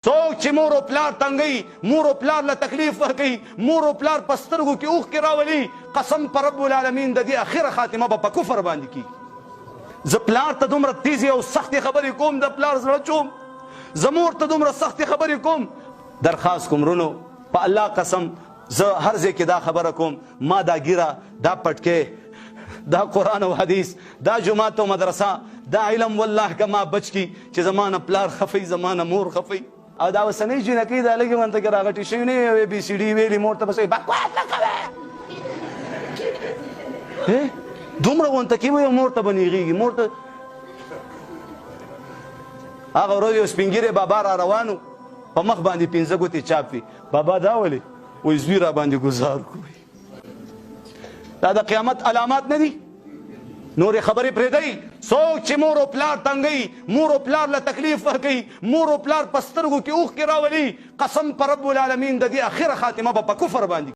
څوک چې مور او پلار تنګي، مور او پلار له تکلیف ورکوي، مور او پلار په سترګو کې اوښکې راولي، قسم په رب العالمین د دې اخره خاتمه به په کفر باندې کېږي. زه پلار ته دومره تیزې او سختې خبرې کوم، د پلار زړه چوم، زه مور ته دومره سختې خبرې کوم. درخواست کوم رونو په الله قسم زه هر ځای کې دا خبره کوم، ما دا ګیره، دا پټکې، دا قرآن او حدیث، دا جماعت او مدرسه، دا علم والله که ما بچ کی چې زمانه پلار خفي، زمانه مور خفي. او دا اوسنۍ جنکۍ دا لږې منته کې راغټې شوي نه وي، بي سي ډي ویلي مور ته بس بکواس نه کوې، دومره غونته کې وي مور ته به نیغېږي. مور ته هغه ورځ یو سپین ږیری بابا را روان و، په مخ باندې 5 ګوتې چاپ وي. بابا دا ولې؟ وایي زوی را باندې ګزار کوي. دا د قیامت علامات نه دي؟ نورې خبرې پرېږدئ. څوک چې مور او پلار تنګوي، مور او پلار له تکلیف ورکوي، مور او پلار په سترګو کې اوښکې راولي، قسم په رب العالمین د دې اخره خاتمه به په کفر باندې